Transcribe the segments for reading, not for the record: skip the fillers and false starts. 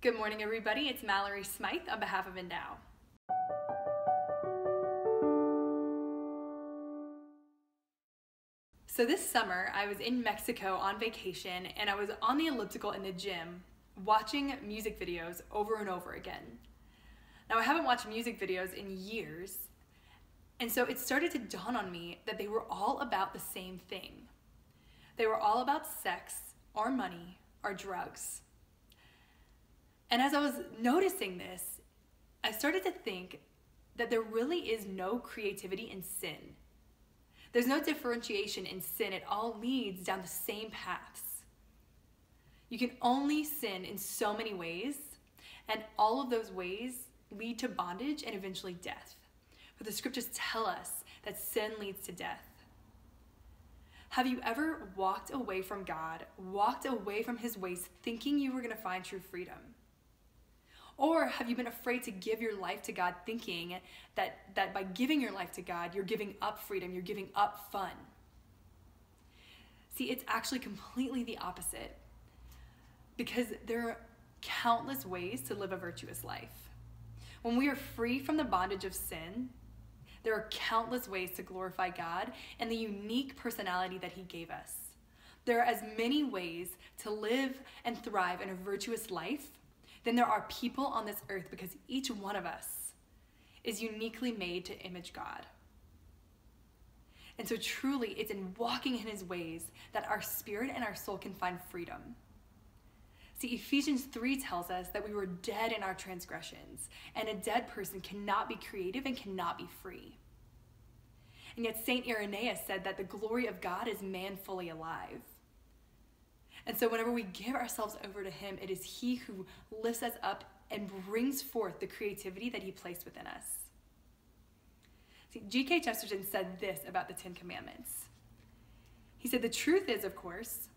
Good morning, everybody. It's Mallory Smythe on behalf of Endow. So this summer, I was in Mexico on vacation, and I was on the elliptical in the gym watching music videos over and over again. Now, I haven't watched music videos in years, and so it started to dawn on me that they were all about the same thing. They were all about sex, or money, or drugs. And as I was noticing this, I started to think that there really is no creativity in sin. There's no differentiation in sin. It all leads down the same paths. You can only sin in so many ways, and all of those ways lead to bondage and eventually death. But the scriptures tell us that sin leads to death. Have you ever walked away from God, walked away from His ways, thinking you were going to find true freedom? Or have you been afraid to give your life to God, thinking that by giving your life to God, you're giving up freedom, you're giving up fun? See, it's actually completely the opposite, because there are countless ways to live a virtuous life. When we are free from the bondage of sin, there are countless ways to glorify God and the unique personality that He gave us. There are as many ways to live and thrive in a virtuous life than there are people on this earth, because each one of us is uniquely made to image God. And so truly, it's in walking in His ways that our spirit and our soul can find freedom. See, Ephesians 3 tells us that we were dead in our transgressions, and a dead person cannot be creative and cannot be free. And yet St. Irenaeus said that the glory of God is man fully alive. And so whenever we give ourselves over to Him, it is He who lifts us up and brings forth the creativity that He placed within us. See, G.K. Chesterton said this about the Ten Commandments. He said, "The truth is, of course,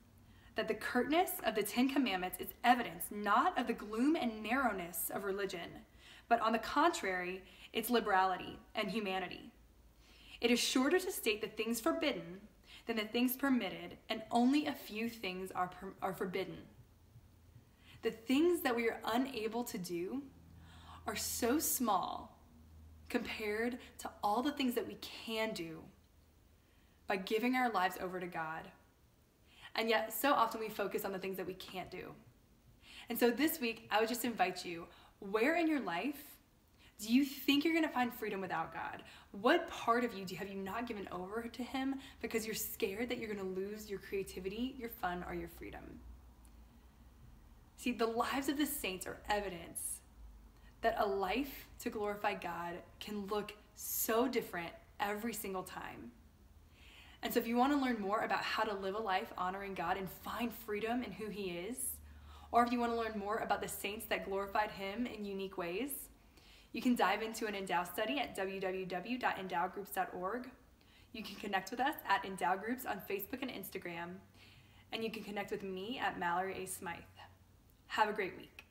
that the curtness of the Ten Commandments is evidence not of the gloom and narrowness of religion, but on the contrary, its liberality and humanity. It is shorter to state the things forbidden than the things permitted, and only a few things are forbidden. The things that we are unable to do are so small compared to all the things that we can do by giving our lives over to God. And yet, so often we focus on the things that we can't do. And so this week, I would just invite you, where in your life do you think you're going to find freedom without God? What part of you have you not given over to Him because you're scared that you're going to lose your creativity, your fun, or your freedom? See, the lives of the saints are evidence that a life to glorify God can look so different every single time. And so if you want to learn more about how to live a life honoring God and find freedom in who He is, or if you want to learn more about the saints that glorified Him in unique ways, you can dive into an Endow study at www.endowgroups.org. You can connect with us at Endow Groups on Facebook and Instagram, and you can connect with me at Mallory A. Smythe. Have a great week.